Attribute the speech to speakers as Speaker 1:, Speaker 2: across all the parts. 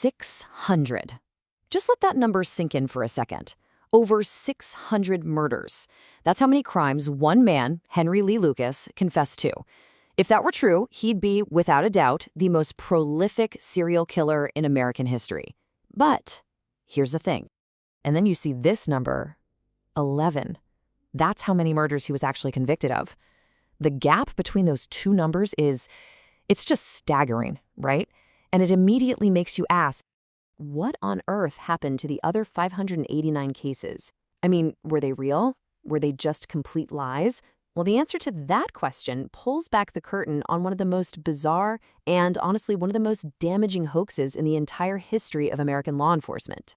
Speaker 1: 600. Just let that number sink in for a second. Over 600 murders. That's how many crimes one man, Henry Lee Lucas, confessed to. If that were true, he'd be, without a doubt, the most prolific serial killer in American history. But here's the thing. And then you see this number, 11. That's how many murders he was actually convicted of. The gap between those two numbers it's just staggering, right? And it immediately makes you ask, what on earth happened to the other 589 cases? I mean, were they real? Were they just complete lies? Well, the answer to that question pulls back the curtain on one of the most bizarre and, honestly, one of the most damaging hoaxes in the entire history of American law enforcement.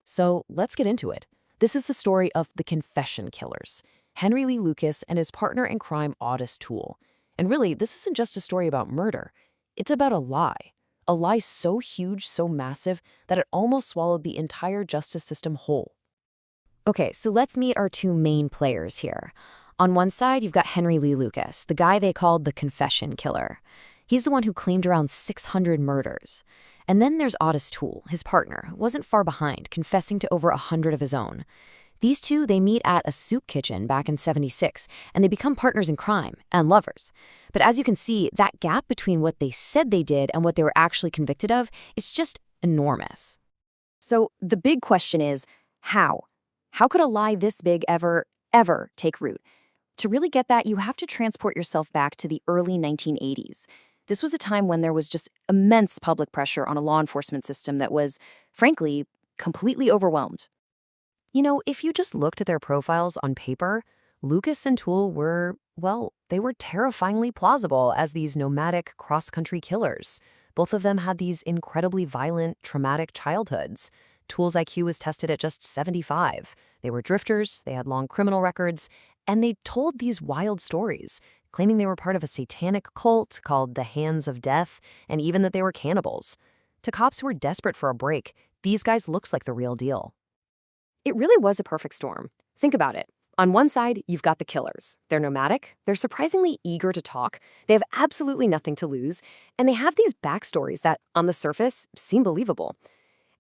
Speaker 1: So let's get into it. This is the story of the confession killers, Henry Lee Lucas and his partner in crime, Ottis Toole. And really, this isn't just a story about murder. It's about a lie. A lie so huge, so massive, that it almost swallowed the entire justice system whole. Okay, so let's meet our two main players here. On one side, you've got Henry Lee Lucas, the guy they called the confession killer. He's the one who claimed around 600 murders. And then there's Ottis Toole, his partner, who wasn't far behind, confessing to over 100 of his own. These two, they meet at a soup kitchen back in '76, and they become partners in crime and lovers. But as you can see, that gap between what they said they did and what they were actually convicted of is just enormous. So the big question is, how? How could a lie this big ever take root? To really get that, you have to transport yourself back to the early 1980s. This was a time when there was just immense public pressure on a law enforcement system that was, frankly, completely overwhelmed. You know, if you just looked at their profiles on paper, Lucas and Toole were, well, they were terrifyingly plausible as these nomadic cross-country killers. Both of them had these incredibly violent, traumatic childhoods. Toole's IQ was tested at just 75. They were drifters, they had long criminal records, and they told these wild stories, claiming they were part of a satanic cult called the Hands of Death, and even that they were cannibals. To cops who were desperate for a break, these guys looked like the real deal. It really was a perfect storm. Think about it. On one side, you've got the killers. They're nomadic, they're surprisingly eager to talk, they have absolutely nothing to lose, and they have these backstories that, on the surface, seem believable.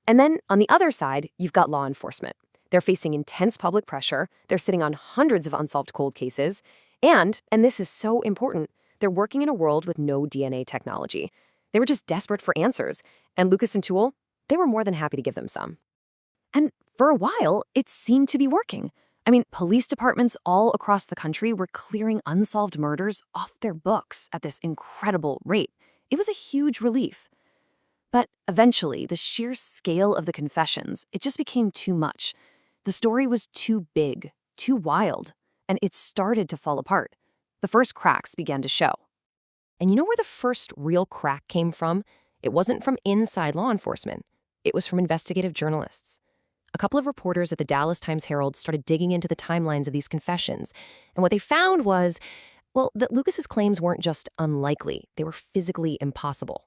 Speaker 1: And then, on the other side, you've got law enforcement. They're facing intense public pressure, they're sitting on hundreds of unsolved cold cases, and this is so important, they're working in a world with no DNA technology. They were just desperate for answers, and Lucas and Toole, they were more than happy to give them some. And for a while, it seemed to be working. I mean, police departments all across the country were clearing unsolved murders off their books at this incredible rate. It was a huge relief. But eventually, the sheer scale of the confessions, it just became too much. The story was too big, too wild, and it started to fall apart. The first cracks began to show. And you know where the first real crack came from? It wasn't from inside law enforcement. It was from investigative journalists. A couple of reporters at the Dallas Times-Herald started digging into the timelines of these confessions, and what they found was, well, that Lucas's claims weren't just unlikely, they were physically impossible.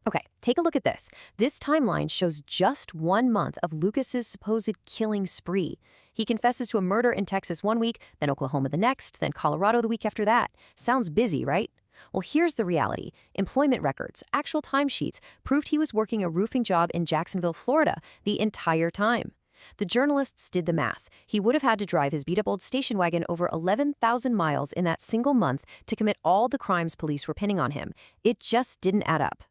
Speaker 1: Okay, take a look at this. This timeline shows just 1 month of Lucas's supposed killing spree. He confesses to a murder in Texas one week, then Oklahoma the next, then Colorado the week after that. Sounds busy, right? Well, here's the reality. Employment records, actual timesheets, proved he was working a roofing job in Jacksonville, Florida, the entire time. The journalists did the math. He would have had to drive his beat-up old station wagon over 11,000 miles in that single month to commit all the crimes police were pinning on him. It just didn't add up.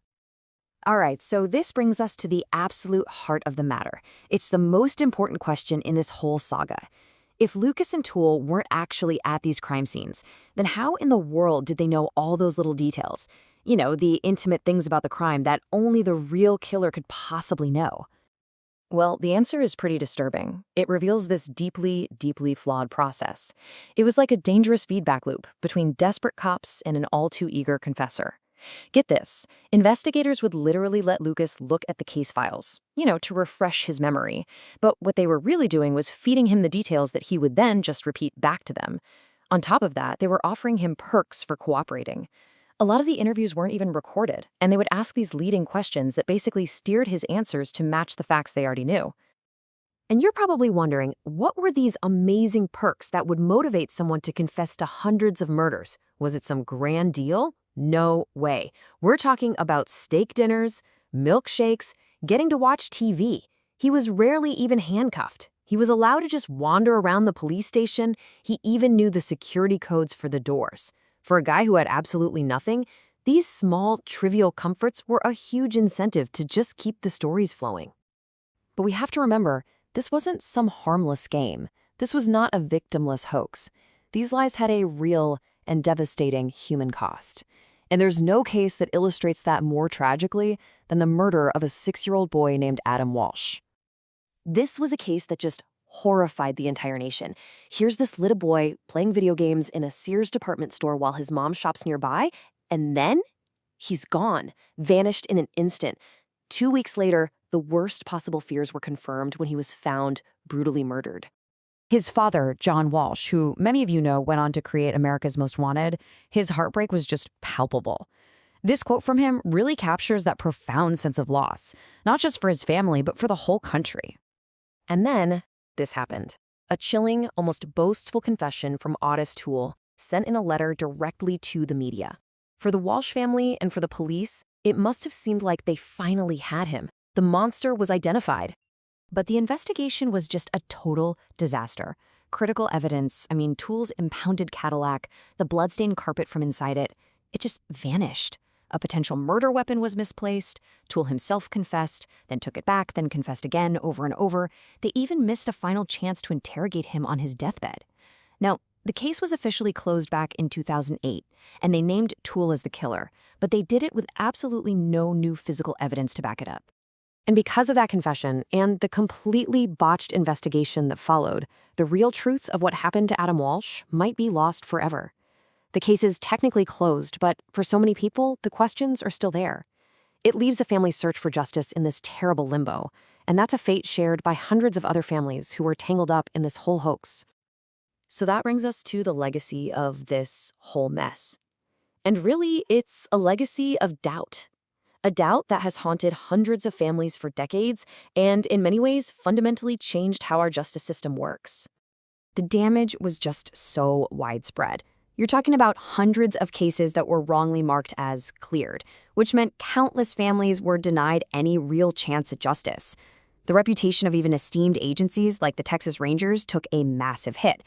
Speaker 1: All right, so this brings us to the absolute heart of the matter. It's the most important question in this whole saga. If Lucas and Toole weren't actually at these crime scenes, then how in the world did they know all those little details? You know, the intimate things about the crime that only the real killer could possibly know. Well, the answer is pretty disturbing. It reveals this deeply, deeply flawed process. It was like a dangerous feedback loop between desperate cops and an all-too-eager confessor. Get this, investigators would literally let Lucas look at the case files, to refresh his memory. But what they were really doing was feeding him the details that he would then just repeat back to them. On top of that, they were offering him perks for cooperating. A lot of the interviews weren't even recorded, and they would ask these leading questions that basically steered his answers to match the facts they already knew. And you're probably wondering, what were these amazing perks that would motivate someone to confess to hundreds of murders? Was it some grand deal? No way. We're talking about steak dinners, milkshakes, getting to watch TV. He was rarely even handcuffed. He was allowed to just wander around the police station. He even knew the security codes for the doors. For a guy who had absolutely nothing, these small, trivial comforts were a huge incentive to just keep the stories flowing. But we have to remember, this wasn't some harmless game. This was not a victimless hoax. These lies had a real and devastating human cost. And there's no case that illustrates that more tragically than the murder of a 6-year-old boy named Adam Walsh. This was a case that just horrified the entire nation. Here's this little boy playing video games in a Sears department store while his mom shops nearby, and then he's gone, vanished in an instant. 2 weeks later, the worst possible fears were confirmed when he was found brutally murdered. His father, John Walsh, who many of you know went on to create America's Most Wanted, his heartbreak was just palpable. This quote from him really captures that profound sense of loss, not just for his family, but for the whole country. And then this happened. A chilling, almost boastful confession from Ottis Toole, sent in a letter directly to the media. For the Walsh family and for the police, it must have seemed like they finally had him. The monster was identified. But the investigation was just a total disaster. Critical evidence, Toole's impounded Cadillac, the bloodstained carpet from inside it, it just vanished. A potential murder weapon was misplaced. Toole himself confessed, then took it back, then confessed again over and over. They even missed a final chance to interrogate him on his deathbed. Now, the case was officially closed back in 2008, and they named Toole as the killer, but they did it with absolutely no new physical evidence to back it up. And because of that confession and the completely botched investigation that followed, the real truth of what happened to Adam Walsh might be lost forever. The case is technically closed, but for so many people, the questions are still there. It leaves the family's search for justice in this terrible limbo, and that's a fate shared by hundreds of other families who were tangled up in this whole hoax. So that brings us to the legacy of this whole mess. And really, it's a legacy of doubt. A doubt that has haunted hundreds of families for decades and, in many ways, fundamentally changed how our justice system works. The damage was just so widespread. You're talking about hundreds of cases that were wrongly marked as cleared, which meant countless families were denied any real chance at justice. The reputation of even esteemed agencies like the Texas Rangers took a massive hit.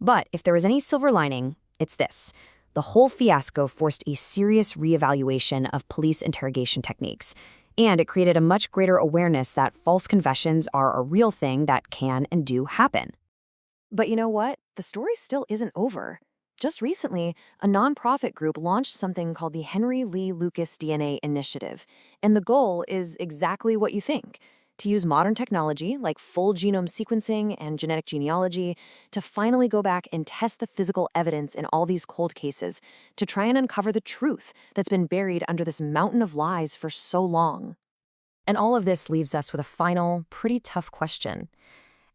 Speaker 1: But if there was any silver lining, it's this. The whole fiasco forced a serious reevaluation of police interrogation techniques, and it created a much greater awareness that false confessions are a real thing that can and do happen. But you know what? The story still isn't over. Just recently, a nonprofit group launched something called the Henry Lee Lucas DNA Initiative, and the goal is exactly what you think: to use modern technology like full genome sequencing and genetic genealogy to finally go back and test the physical evidence in all these cold cases to try and uncover the truth that's been buried under this mountain of lies for so long. And all of this leaves us with a final, pretty tough question.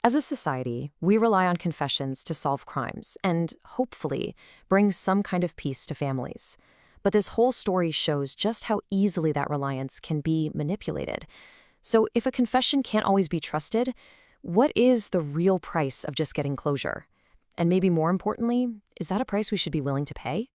Speaker 1: As a society, we rely on confessions to solve crimes and, hopefully, bring some kind of peace to families. But this whole story shows just how easily that reliance can be manipulated. So if a confession can't always be trusted, what is the real price of just getting closure? And maybe more importantly, is that a price we should be willing to pay?